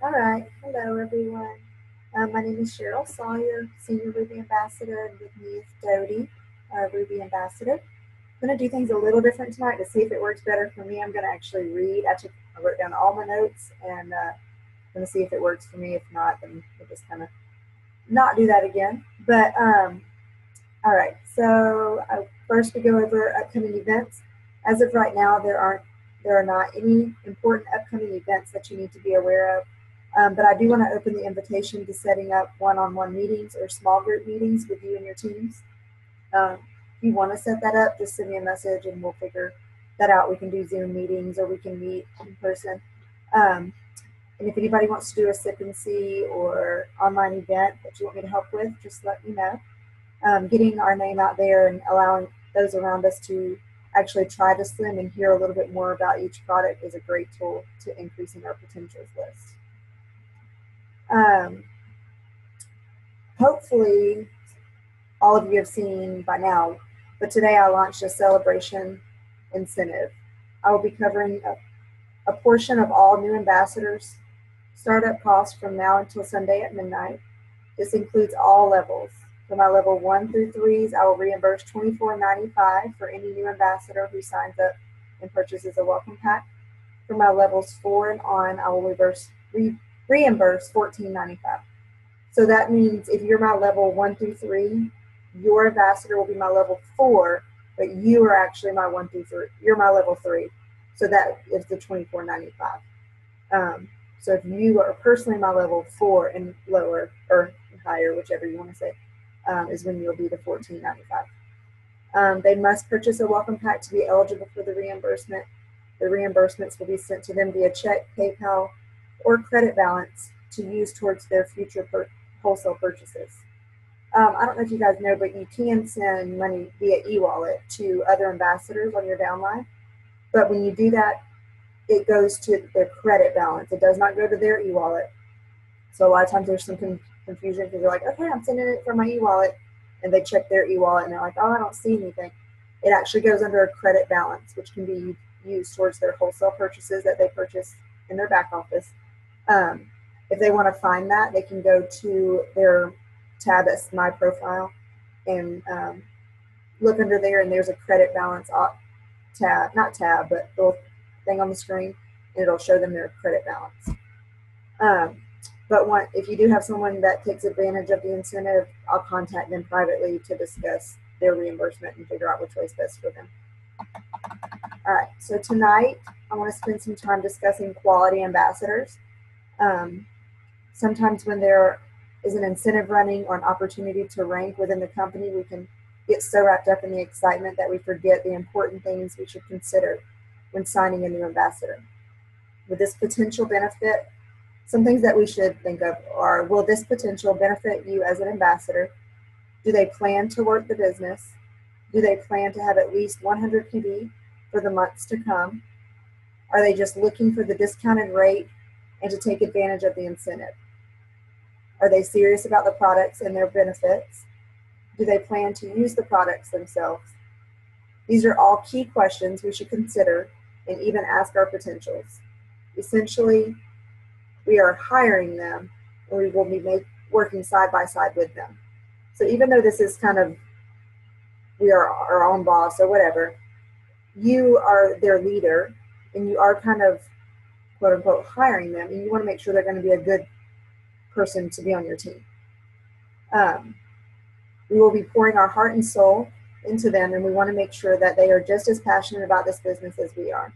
All right. Hello, everyone. My name is Cheryl Sawyer, Senior Ruby Ambassador, and with me is Dodie, Ruby Ambassador. I'm going to do things a little different tonight to see if it works better for me. I'm going to actually read. I wrote down all my notes, and I'm going to see if it works for me. If not, then we'll just kind of not do that again. But all right. So first, we go over upcoming events. As of right now, there are not any important upcoming events that you need to be aware of. But I do want to open the invitation to setting up one-on-one meetings or small group meetings with you and your teams. If you want to set that up, just send me a message and we'll figure that out. We can do Zoom meetings or we can meet in person. Um, and if anybody wants to do a sip and see or online event that you want me to help with, just let me know. Getting our name out there and allowing those around us to actually try to swim and hear a little bit more about each product is a great tool to increasing our potentials list. Um, Hopefully, all of you have seen by now, but today I launched a celebration incentive. I will be covering a portion of all new ambassadors' startup costs from now until Sunday at midnight. This includes all levels. For my level 1 through 3s, I will reimburse $24.95 for any new ambassador who signs up and purchases a welcome pack. For my levels 4 and on, I will reimburse $14.95. So that means if you're my level 1 through 3, your ambassador will be my level 4, but you are actually my 1 through 3. You're my level 3. So that is the $24.95. So if you are personally my level 4 and lower, or higher, whichever you want to say, is when you'll be the $14.95. They must purchase a welcome pack to be eligible for the reimbursement. The reimbursements will be sent to them via check, PayPal, or credit balance to use towards their future wholesale purchases. I don't know if you guys know, but you can send money via e-wallet to other ambassadors on your downline. But when you do that, it goes to their credit balance. It does not go to their e-wallet. So a lot of times there's some confusion because they're like, okay, I'm sending it from my e-wallet, and they check their e-wallet and they're like, oh, I don't see anything. It actually goes under a credit balance, which can be used towards their wholesale purchases that they purchase in their back office. If they want to find that, they can go to their tab that's My Profile and look under there, and there's a credit balance tab, not tab, but little thing on the screen, and it'll show them their credit balance. But if you do have someone that takes advantage of the incentive, I'll contact them privately to discuss their reimbursement and figure out which way is best for them. All right, so tonight I want to spend some time discussing quality ambassadors. Sometimes when there is an incentive running or an opportunity to rank within the company, we can get so wrapped up in the excitement that we forget the important things we should consider when signing a new ambassador. With this potential benefit, some things that we should think of are, will this potential benefit you as an ambassador? Do they plan to work the business? Do they plan to have at least 100 PB for the months to come? Are they just looking for the discounted rate and to take advantage of the incentive? Are they serious about the products and their benefits? Do they plan to use the products themselves? These are all key questions we should consider and even ask our potentials. Essentially, we are hiring them and we will be working side by side with them. So even though this is kind of, we are our own boss or whatever, you are their leader and you are kind of quote unquote hiring them, and you want to make sure they're going to be a good person to be on your team. We will be pouring our heart and soul into them, and we want to make sure that they are just as passionate about this business as we are.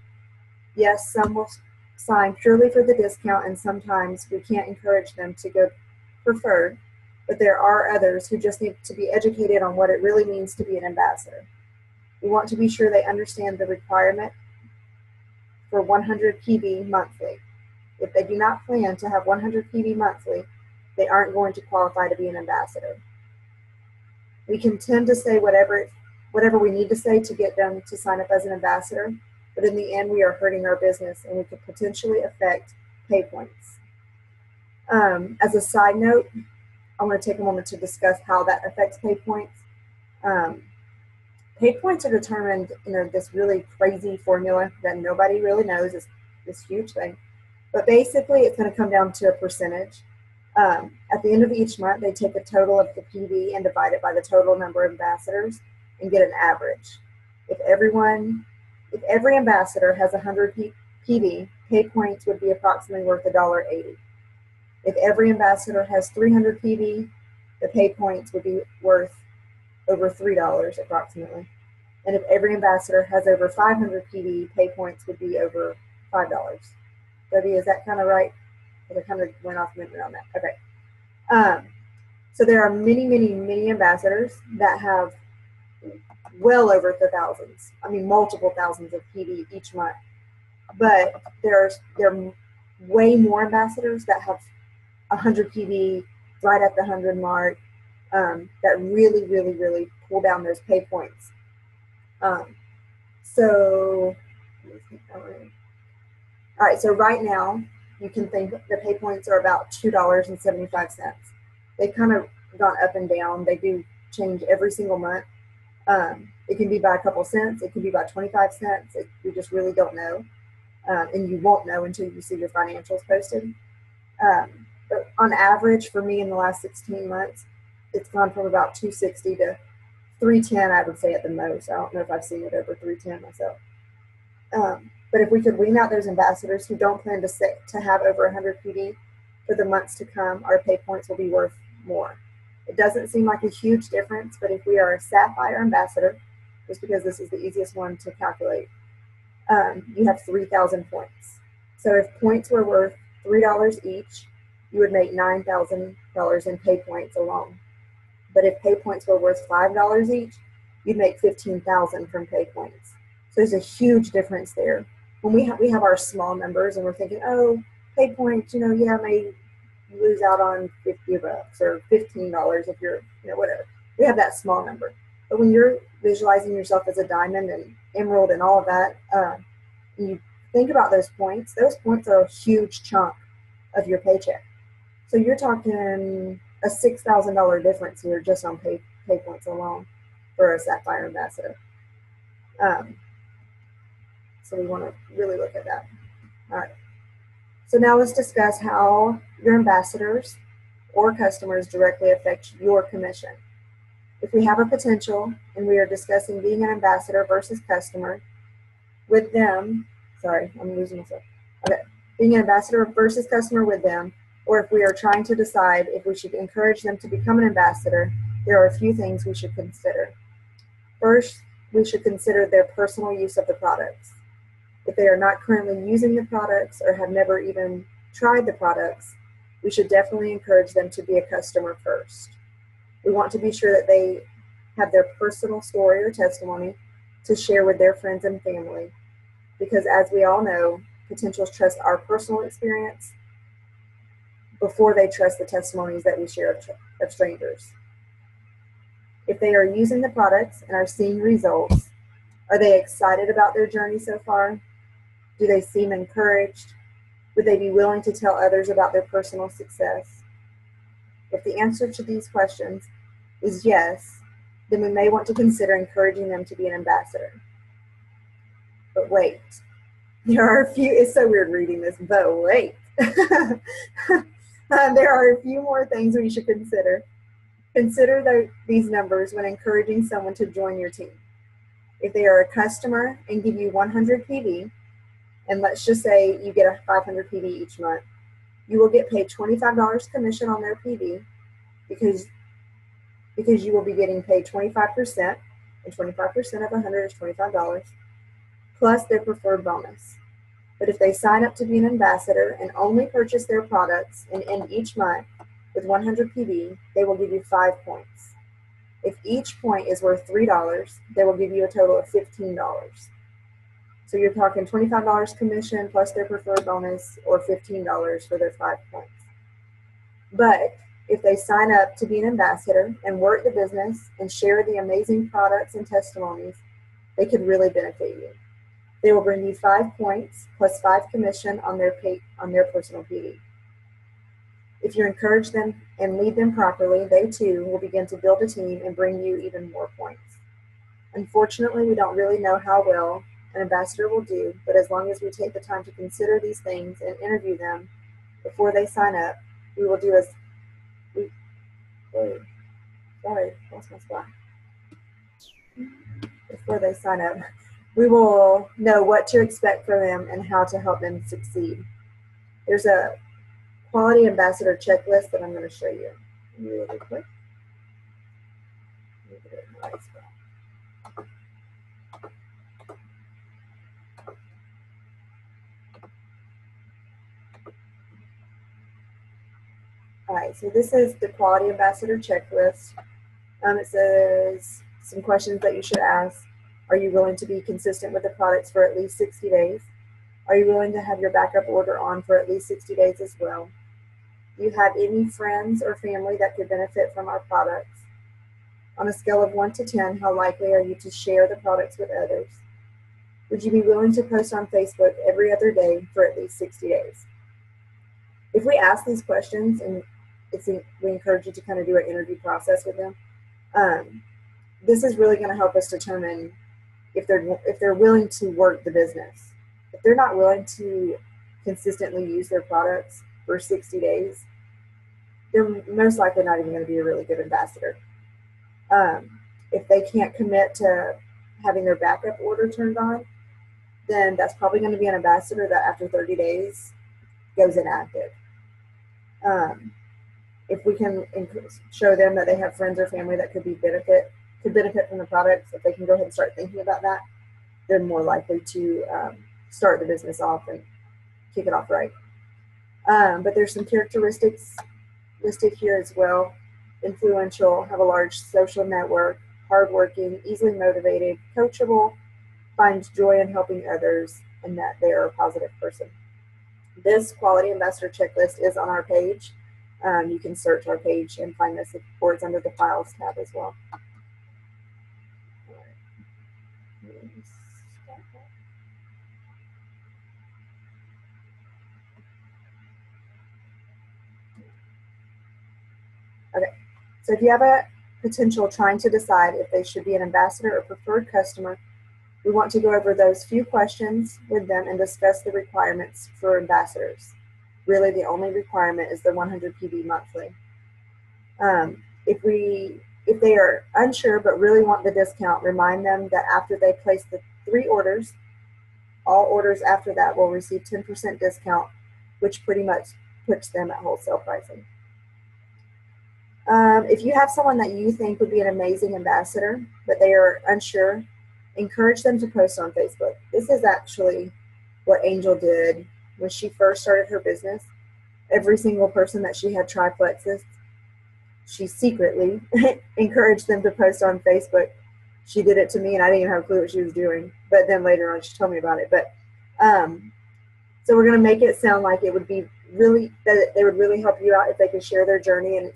Yes, some will sign purely for the discount, and sometimes we can't encourage them to go preferred, but there are others who just need to be educated on what it really means to be an ambassador. We want to be sure they understand the requirement for 100 PB monthly. If they do not plan to have 100 PB monthly, they aren't going to qualify to be an ambassador. We can tend to say whatever we need to say to get them to sign up as an ambassador, but in the end, we are hurting our business and we could potentially affect pay points. As a side note, I want to take a moment to discuss how that affects pay points. Pay points are determined in this really crazy formula that nobody really knows, is this huge thing. But basically, it's going to come down to a percentage. At the end of each month, they take a total of the PV and divide it by the total number of ambassadors and get an average. If every ambassador has 100 PV, pay points would be approximately worth $1.80. If every ambassador has 300 PV, the pay points would be worth over $3 approximately. And if every ambassador has over 500 PV, pay points would be over $5. Debbie, is that kind of right? I kind of went off memory on that. Okay. So there are many, many, many ambassadors that have well over the thousands. I mean, multiple thousands of PV each month. But there are way more ambassadors that have 100 PV right at the 100 mark that really, really, really pull down those pay points. So, all right, so right now, you can think the pay points are about $2.75. They've kind of gone up and down. They do change every single month. It can be by a couple cents. It can be by 25 cents. We just really don't know. And you won't know until you see your financials posted. But on average, for me in the last 16 months, it's gone from about 260 to 310, I would say at the most. I don't know if I've seen it over 310 myself. But if we could wean out those ambassadors who don't plan to have over 100 PD for the months to come, our pay points will be worth more. It doesn't seem like a huge difference, but if we are a Sapphire ambassador, just because this is the easiest one to calculate, you have 3,000 points. So if points were worth $3 each, you would make $9,000 in pay points alone. But if pay points were worth $5 each, you'd make $15,000 from pay points. So there's a huge difference there. When we have our small numbers and we're thinking, oh, pay points, yeah, I may lose out on $50 or $15 if you're, whatever. We have that small number. But when you're visualizing yourself as a diamond and emerald and all of that, and you think about those points are a huge chunk of your paycheck. So you're talking a $6,000 difference here just on pay points alone for a Sapphire ambassador. So we want to really look at that. All right. So now let's discuss how your ambassadors or customers directly affect your commission. If we have a potential and we are discussing being an ambassador versus customer with them, sorry, I'm losing myself. Okay. Being an ambassador versus customer with them, or if we are trying to decide if we should encourage them to become an ambassador, there are a few things we should consider. First, we should consider their personal use of the products. If they are not currently using the products or have never even tried the products, we should definitely encourage them to be a customer first. We want to be sure that they have their personal story or testimony to share with their friends and family, because as we all know, potentials trust our personal experience before they trust the testimonies that we share of strangers. If they are using the products and are seeing results, are they excited about their journey so far? Do they seem encouraged? Would they be willing to tell others about their personal success? If the answer to these questions is yes, then we may want to consider encouraging them to be an ambassador. But wait, there are a few, it's so weird reading this, but wait. There are a few more things we should consider. Consider these numbers when encouraging someone to join your team. If they are a customer and give you 100 PV, and let's just say you get a 500 PV each month, you will get paid $25 commission on their PV because you will be getting paid 25%, and 25% of 100 is $25, plus their preferred bonus. But if they sign up to be an ambassador and only purchase their products and end each month with 100 PV, they will give you 5 points. If each point is worth $3, they will give you a total of $15. So you're talking $25 commission plus their preferred bonus, or $15 for their 5 points. But if they sign up to be an ambassador and work the business and share the amazing products and testimonies, they could really benefit you. They will bring you 5 points plus 5 commission on their personal PD. If you encourage them and lead them properly, they too will begin to build a team and bring you even more points. Unfortunately, we don't really know how well an ambassador will do, but as long as we take the time to consider these things and interview them before they sign up, we will do as we. Oh, sorry, lost my spot. Before they sign up, we will know what to expect from them and how to help them succeed. There's a quality ambassador checklist that I'm going to show you really quick. All right, so this is the quality ambassador checklist. It says some questions that you should ask. Are you willing to be consistent with the products for at least 60 days? Are you willing to have your backup order on for at least 60 days as well? Do you have any friends or family that could benefit from our products? On a scale of 1 to 10, how likely are you to share the products with others? Would you be willing to post on Facebook every other day for at least 60 days? If we ask these questions, and we encourage you to kind of do an interview process with them, this is really going to help us determine if they're willing to work the business. If they're not willing to consistently use their products for 60 days, they're most likely not even going to be a really good ambassador. If they can't commit to having their backup order turned on, then that's probably going to be an ambassador that after 30 days goes inactive. If we can show them that they have friends or family that could benefit from the products, if they can go ahead and start thinking about that, they're more likely to start the business off and kick it off right. But there's some characteristics listed here as well. Influential, have a large social network, hardworking, easily motivated, coachable, finds joy in helping others, and that they are a positive person. This quality ambassador checklist is on our page. You can search our page and find this, or it's under the files tab as well. Okay, so if you have a potential trying to decide if they should be an ambassador or preferred customer, we want to go over those few questions with them and discuss the requirements for ambassadors. Really, the only requirement is the 100 PB monthly. If they are unsure but really want the discount, remind them that after they place the 3 orders, all orders after that will receive 10% discount, which pretty much puts them at wholesale pricing. If you have someone that you think would be an amazing ambassador, but they are unsure, encourage them to post on Facebook. This is actually what Angel did when she first started her business. Every single person that she had try Plexus, she secretly encouraged them to post on Facebook. She did it to me, and I didn't even have a clue what she was doing. But then later on, she told me about it. But so we're going to make it sound like it would be really, that they would really help you out if they could share their journey and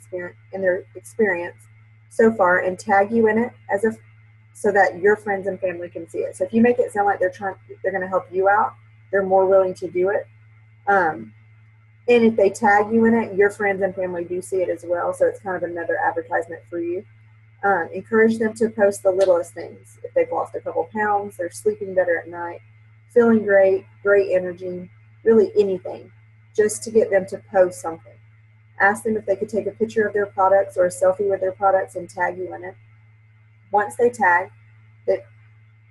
their experience so far and tag you in it so that your friends and family can see it. So if you make it sound like they're going to help you out, they're more willing to do it. And if they tag you in it, your friends and family do see it as well. So it's kind of another advertisement for you. Encourage them to post the littlest things. If they've lost a couple pounds, they're sleeping better at night, feeling great, great energy, really anything, just to get them to post something. Ask them if they could take a picture of their products or a selfie with their products and tag you in it. Once they tag,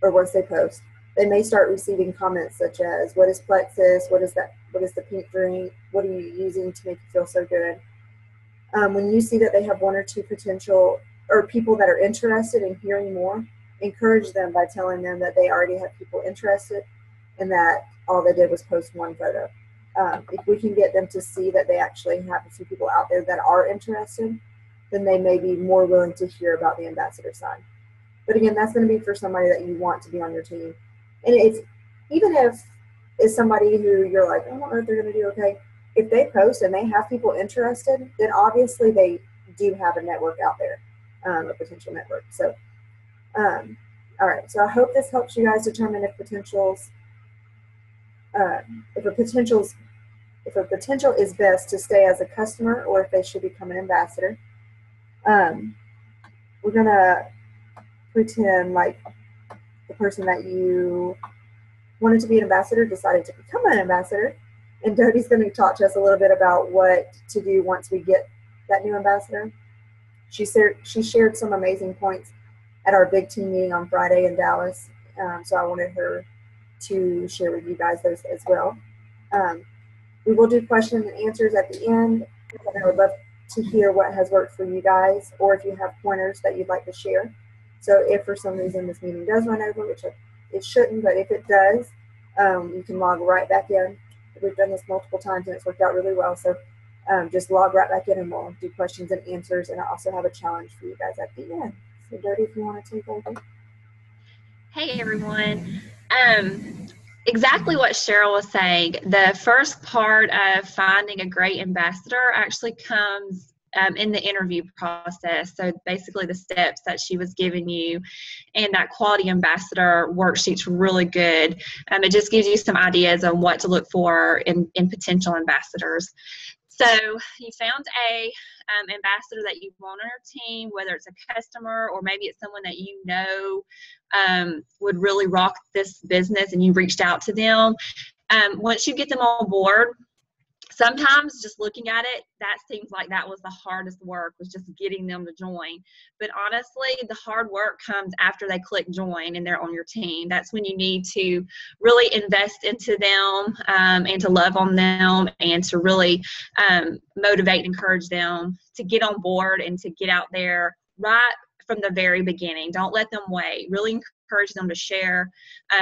once they post, they may start receiving comments such as, what is Plexus? What is that? What is the pink drink? What are you using to make you feel so good? When you see that they have 1 or 2 potential or people that are interested in hearing more, encourage them by telling them that they already have people interested and that all they did was post 1 photo. If we can get them to see that they actually have a few people out there that are interested, then they may be more willing to hear about the ambassador side. But again, that's going to be for somebody that you want to be on your team. And even if it's somebody who you're like, I don't know if they're going to do okay. If they post and they have people interested, then obviously they do have a network out there, a potential network. So, all right. So I hope this helps you guys determine if a potential is best to stay as a customer or if they should become an ambassador. We're gonna pretend like the person that you wanted to be an ambassador, decided to become an ambassador. And Dodie's going to talk to us a little bit about what to do once we get that new ambassador. She shared some amazing points at our big team meeting on Friday in Dallas. So I wanted her to share with you guys those as well. We will do questions and answers at the end. And I would love to hear what has worked for you guys, or if you have pointers that you'd like to share. So if for some reason this meeting does run over, which it shouldn't, but if it does, you can log right back in. We've done this multiple times and it's worked out really well. So just log right back in and we'll do questions and answers. And I also have a challenge for you guys at the end. So Dodie, if you want to take over. Hey everyone. Exactly what Cheryl was saying. The first part of finding a great ambassador actually comes in the interview process. So basically the steps that she was giving you, and that quality ambassador worksheet's really good. It just gives you some ideas on what to look for in potential ambassadors. So you found a ambassador that you want on your team, whether it's a customer or maybe it's someone that you know would really rock this business, and you reached out to them. Once you get them on board, sometimes just looking at it, that seems like that was the hardest work, was just getting them to join. But honestly, the hard work comes after they click join and they're on your team. That's when you need to really invest into them and to love on them and to really motivate and encourage them to get on board and to get out there right from the very beginning. Don't let them wait. Really encourage them to share,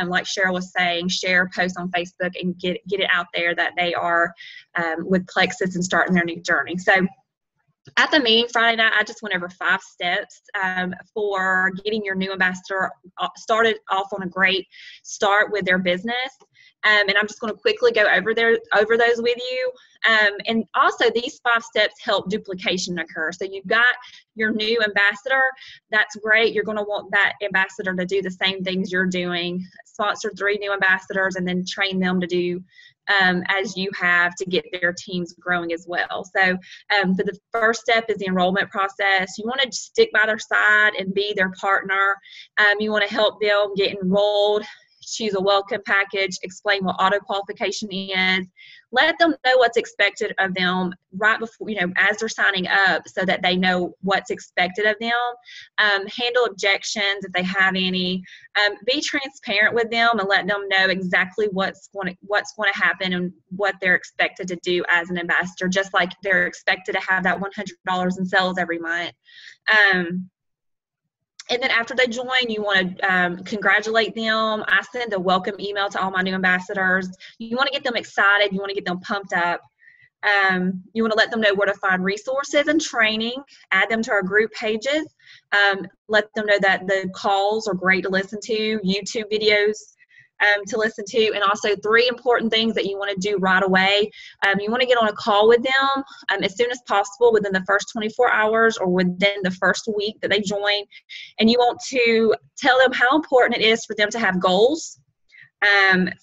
like Cheryl was saying, share, post on Facebook, and get it out there that they are with Plexus and starting their new journey. So at the meeting Friday night, I just went over 5 steps for getting your new ambassador started off on a great start with their business. And I'm just going to quickly go over those with you. And also these 5 steps help duplication occur. So you've got your new ambassador. That's great. You're going to want that ambassador to do the same things you're doing. Sponsor 3 new ambassadors and then train them to do as you have to get their teams growing as well. So for the first step is the enrollment process. You want to stick by their side and be their partner. You want to help them get enrolled, choose a welcome package, explain what auto qualification is, let them know what's expected of them right before, as they're signing up, so that they know what's expected of them. Handle objections if they have any. Be transparent with them and let them know exactly what's going to happen and what they're expected to do as an ambassador, just like they're expected to have that $100 in sales every month. And then after they join, you want to congratulate them. I send a welcome email to all my new ambassadors. You want to get them excited. You want to get them pumped up. You want to let them know where to find resources and training. Add them to our group pages. Let them know that the calls are great to listen to, YouTube videos to listen to, and also 3 important things that you want to do right away. You want to get on a call with them as soon as possible, within the first 24 hours or within the first week that they join. And you want to tell them how important it is for them to have goals,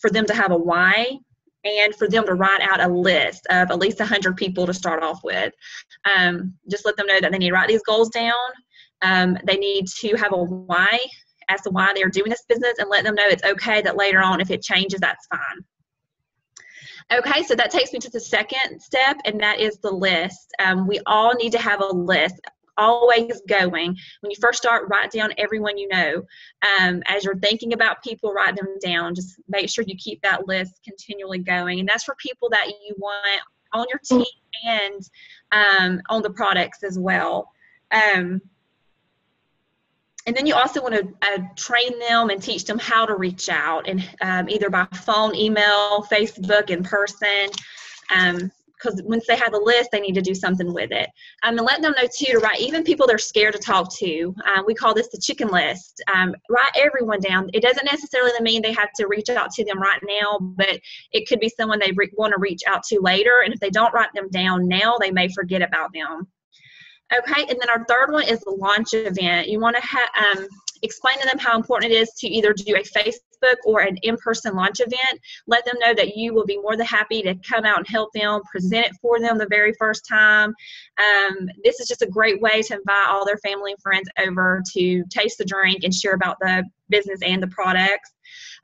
for them to have a why, and for them to write out a list of at least 100 people to start off with. Just let them know that they need to write these goals down. They need to have a why as to why they're doing this business, and let them know it's okay that later on, if it changes, that's fine. Okay, so that takes me to the second step, and that is the list. We all need to have a list, always going. When you first start, write down everyone you know. As you're thinking about people, write them down. Just make sure you keep that list continually going, and that's for people that you want on your team and on the products as well. And then you also want to train them and teach them how to reach out, and either by phone, email, Facebook, in person. Because once they have a list, they need to do something with it. And let them know too to write even people they're scared to talk to. We call this the chicken list. Write everyone down. It doesn't necessarily mean they have to reach out to them right now, but it could be someone they want to reach out to later. And if they don't write them down now, they may forget about them. Okay, and then our third one is the launch event. You want to explain to them how important it is to either do a Facebook or an in-person launch event. Let them know that you will be more than happy to come out and help them, present it for them the very first time. This is just a great way to invite all their family and friends over to taste the drink and share about the business and the products.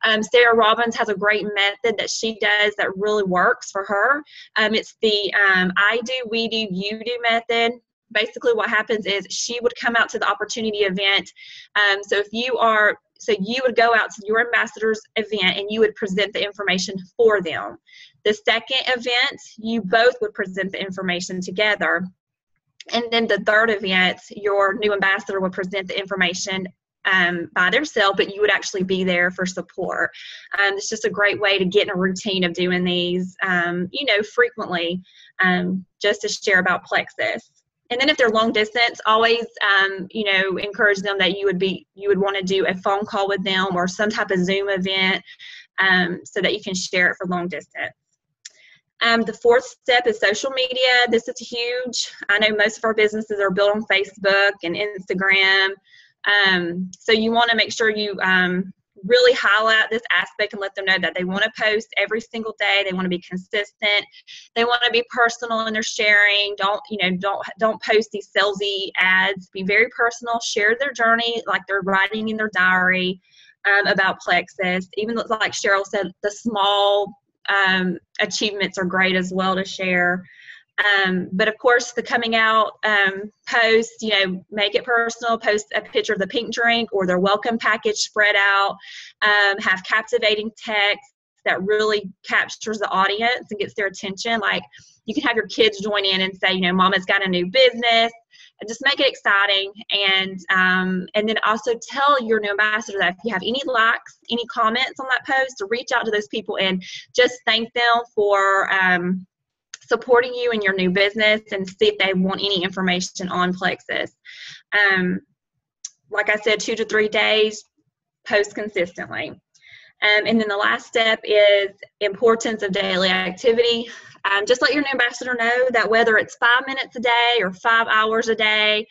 Sarah Robbins has a great method that she does that really works for her. It's the I do, we do, you do method. Basically what happens is she would come out to the opportunity event. So you would go out to your ambassador's event and you would present the information for them. The second event, you both would present the information together. And then the third event, your new ambassador would present the information by themselves, but you would actually be there for support. It's just a great way to get in a routine of doing these, frequently, just to share about Plexus. And then if they're long distance, always, encourage them that you would want to do a phone call with them or some type of Zoom event, so that you can share it for long distance. The fourth step is social media. This is huge. I know most of our businesses are built on Facebook and Instagram. So you want to make sure you really highlight this aspect and let them know that they want to post every single day. They want to be consistent. They want to be personal in their sharing. Don't post these salesy ads. Be very personal. Share their journey like they're writing in their diary about Plexus. Even like Cheryl said, the small achievements are great as well to share. But of course, the coming out post, make it personal, post a picture of the pink drink or their welcome package spread out, have captivating text that really captures the audience and gets their attention. Like you can have your kids join in and say, Mama's got a new business, and just make it exciting. And then also tell your new ambassador that if you have any likes, any comments on that post, to reach out to those people and just thank them for supporting you in your new business and see if they want any information on Plexus. Like I said, 2 to 3 days, post consistently. And then the last step is importance of daily activity. Just let your new ambassador know that whether it's 5 minutes a day or 5 hours a day,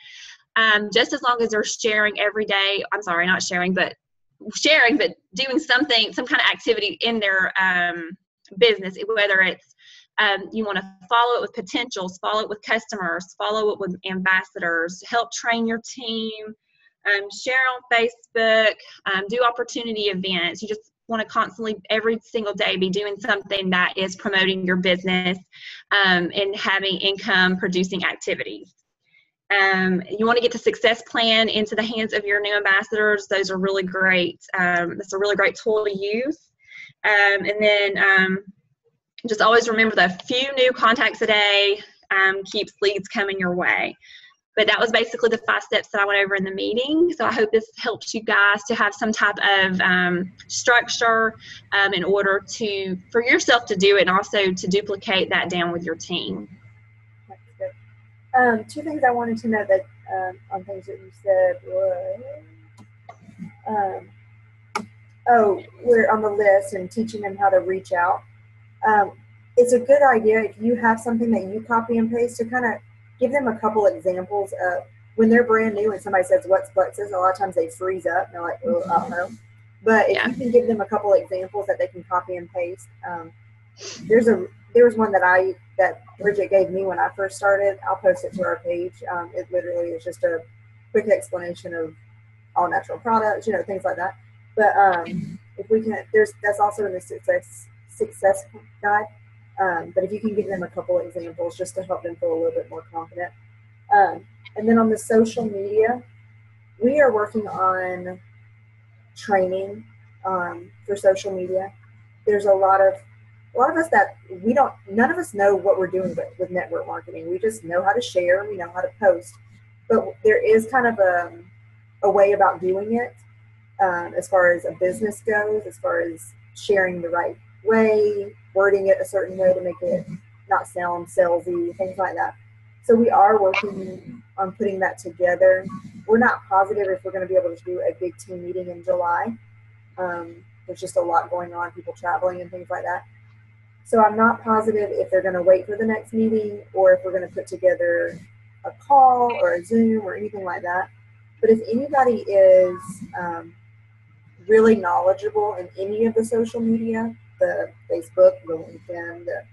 just as long as they're sharing every day, but doing something, some kind of activity in their business, whether it's you want to follow it with potentials, follow it with customers, follow it with ambassadors, help train your team, share on Facebook, do opportunity events. You just want to constantly, every single day, be doing something that is promoting your business and having income producing activities. You want to get the success plan into the hands of your new ambassadors. Those are really great. That's a really great tool to use. And then just always remember that a few new contacts a day keeps leads coming your way. But that was basically the 5 steps that I went over in the meeting. So I hope this helps you guys to have some type of structure in order for yourself to do it, and also to duplicate that down with your team. That's good. 2 things I wanted to know that on things that you said was, we're on the list and teaching them how to reach out. It's a good idea if you have something that you copy and paste to kind of give them a couple examples of when they're brand new and somebody says, "What's Plexus?" A lot of times they freeze up and they're like, "Oh, I don't know." But if you can give them a couple examples that they can copy and paste, there was one that Bridget gave me when I first started. I'll post it to our page. It literally is just a quick explanation of all natural products, things like that. But if we can, that's also in the success guide. But if you can give them a couple examples just to help them feel a little bit more confident. And then on the social media, we are working on training for social media. There's a lot of us that none of us know what we're doing with network marketing. We just know how to share, we know how to post, but there is kind of a way about doing it as far as a business goes, as far as sharing the right way, wording it a certain way to make it not sound salesy, things like that. So we are working on putting that together. We're not positive if we're going to be able to do a big team meeting in July. There's just a lot going on, people traveling and things like that. So I'm not positive if they're going to wait for the next meeting or if we're going to put together a call or a Zoom or anything like that. But if anybody is really knowledgeable in any of the social media, the Facebook, the LinkedIn, the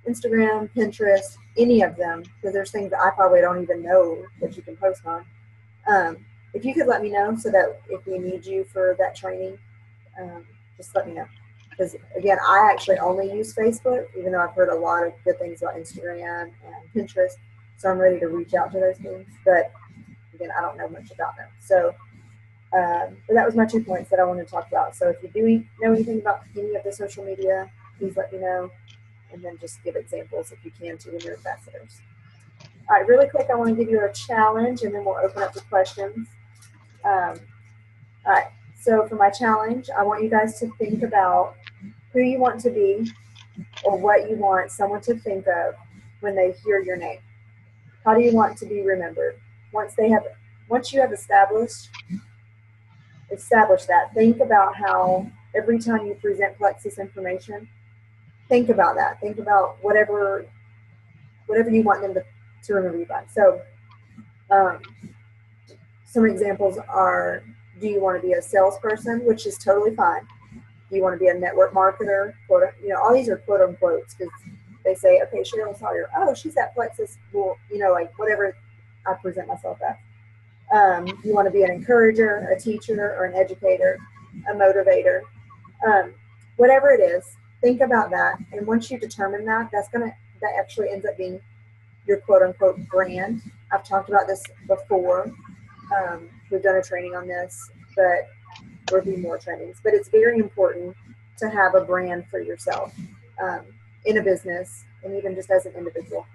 Instagram, Pinterest, any of them, because there's things that I probably don't even know that you can post on. If you could let me know so that if we need you for that training, just let me know. Because again, I actually only use Facebook, even though I've heard a lot of good things about Instagram and Pinterest. So I'm ready to reach out to those things. But again, I don't know much about them. So but that was my 2 points that I wanted to talk about. So if you do know anything about any of the social media, please let me know. And then just give examples if you can to your ambassadors. All right, really quick, I want to give you a challenge and then we'll open up to questions. All right, so for my challenge, I want you guys to think about who you want to be or what you want someone to think of when they hear your name. How do you want to be remembered? Once you have established that, think about how every time you present Plexus information, think about that. Think about whatever you want them to remember you by. So some examples are, do you want to be a salesperson, which is totally fine. Do you want to be a network marketer? All these are quote unquotes because they say, okay, Cheryl Sawyer, oh, she's at Plexus. Well, like whatever I present myself as. You want to be an encourager, a teacher, or an educator, a motivator. Whatever it is, think about that. And once you determine that, that actually ends up being your quote unquote brand. I've talked about this before. We've done a training on this, but there'll be more trainings. But it's very important to have a brand for yourself in a business and even just as an individual.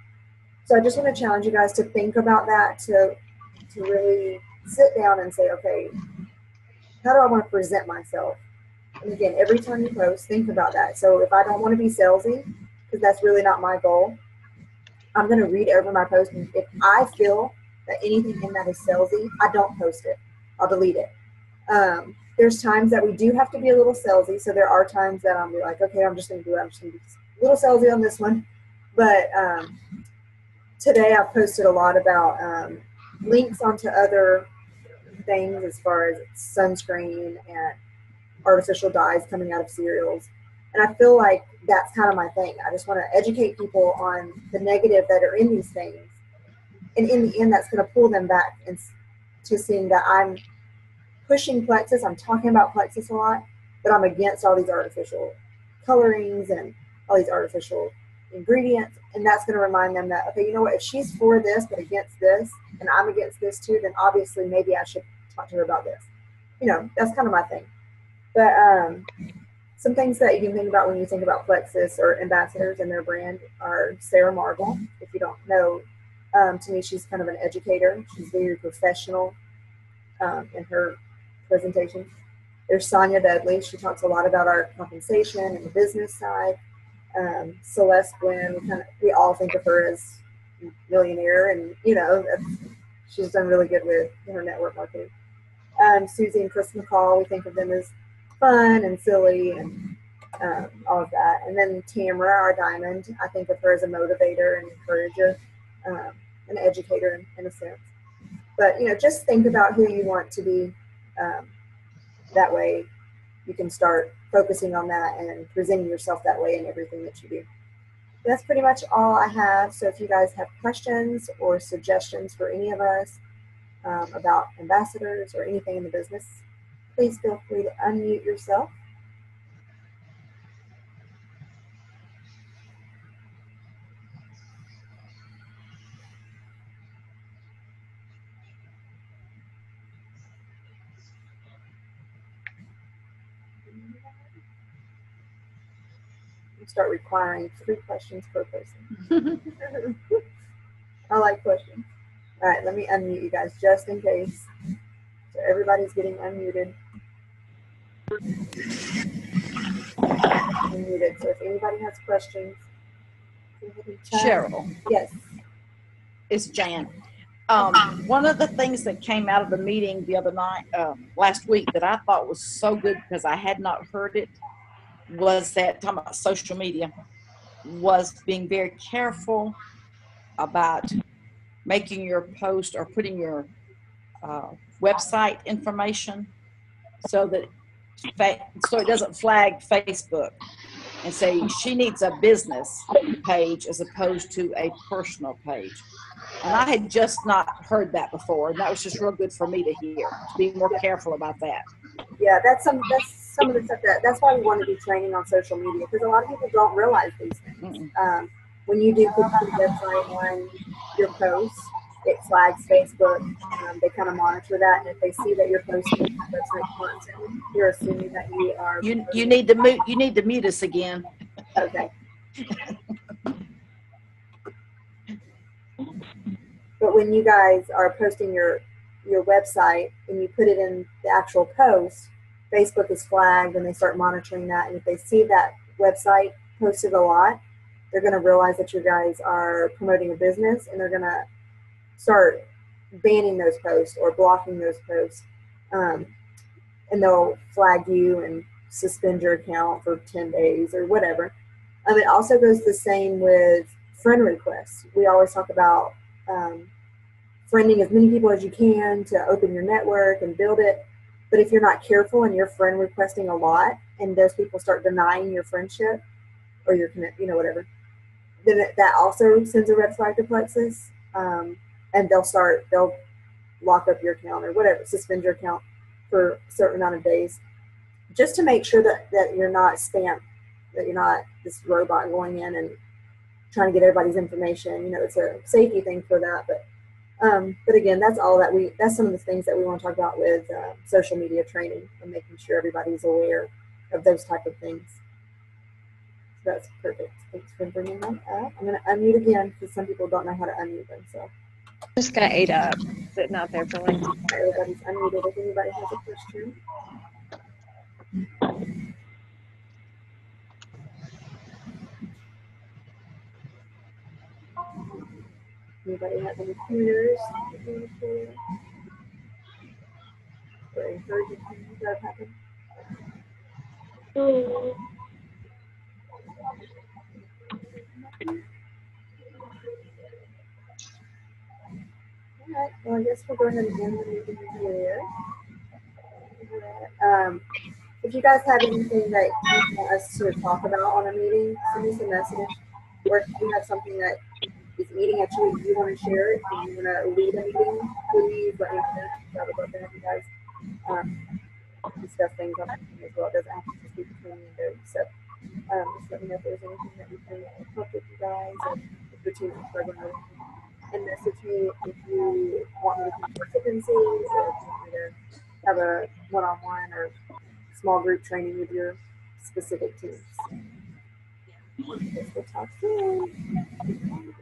So I just want to challenge you guys to think about that, to really sit down and say, okay, how do I want to present myself? And again, every time you post, think about that. So if I don't want to be salesy, because that's really not my goal, I'm going to read over my post. And if I feel that anything in that is salesy, I don't post it. I'll delete it. There's times that we do have to be a little salesy. So there are times that I'm like, okay, I'm just going to do it. I'm just going to be a little salesy on this one. But today I've posted a lot about links onto other things as far as sunscreen and artificial dyes coming out of cereals. And I feel like that's kind of my thing. I just want to educate people on the negative that are in these things. And in the end, that's going to pull them back to seeing that I'm pushing Plexus. I'm talking about Plexus a lot, but I'm against all these artificial colorings and all these artificial ingredients. And that's going to remind them that, okay, you know what, if she's for this but against this, and I'm against this too, then obviously maybe I should talk to her about this. That's kind of my thing. But some things that you can think about when you think about Plexus or ambassadors and their brand are Sarah Marvel. If you don't know, to me, she's kind of an educator. She's very professional in her presentation. There's Sonia Dudley. She talks a lot about our compensation and the business side. Celeste Gwynn, we all think of her as millionaire, and she's done really good with her network marketing. Susie and Chris McCall, we think of them as fun and silly and all of that. And then Tamara, our diamond, I think of her as a motivator and encourager, an educator in a sense. But just think about who you want to be. That way you can start focusing on that and presenting yourself that way in everything that you do. That's pretty much all I have. So if you guys have questions or suggestions for any of us about ambassadors or anything in the business, please feel free to unmute yourself. Start requiring 3 questions per person. I like questions. All right, let me unmute you guys just in case. So everybody's getting unmuted. Unmuted. So if anybody has questions, Cheryl. Yes. It's Jan. One of the things that came out of the meeting the other night, last week, that I thought was so good because I had not heard it, was that, talking about social media, was being very careful about making your post or putting your website information so that it doesn't flag Facebook and say she needs a business page as opposed to a personal page. And I had just not heard that before, and that was just real good for me to hear, to be more careful about that. Yeah, that's some of the stuff that's why we want to do training on social media, because a lot of people don't realize these things. When you do put your website on your posts, it flags Facebook. They kind of monitor that, and if they see that you're posting website content, you're assuming that you are. You need to mute. You need to mute us again. Okay. But when you guys are posting your website and you put it in the actual post, Facebook is flagged and they start monitoring that. And if they see that website posted a lot, they're going to realize that you guys are promoting a business, and they're going to start banning those posts or blocking those posts. And they'll flag you and suspend your account for 10 days or whatever. It also goes the same with friend requests. We always talk about friending as many people as you can to open your network and build it. But if you're not careful and you're friend requesting a lot, and those people start denying your friendship or your whatever, then that also sends a red flag to Plexus. And they'll lock up your account or whatever, suspend your account for a certain amount of days, just to make sure that you're not spam, that you're not this robot going in and trying to get everybody's information. It's a safety thing for that. But again, that's some of the things that we want to talk about with social media training and making sure everybody's aware of those type of things. So that's perfect. Thanks for bringing that up. I'm going to unmute again because some people don't know how to unmute themselves. Just got ate up, sitting out there for like. Everybody's unmuted if anybody has a question. Anybody have any fears? Or encouraging things that have happened? Alright, well, I guess we'll go ahead and end the meeting here. If you guys have anything that you want us to talk about on a meeting, send us a message. Or if you have something that is eating at you and you want to share it, and you want to lead a meeting, please let me know. I would love to have you guys discuss things on the meeting as well. It doesn't have to just be between me and Doug. So just let me know if there's anything that we can help with you guys, or if your team is struggling with anything. And message me if you want me to do participancies, or if you want me to have a one-on-one or small group training with your specific teams. We'll talk soon.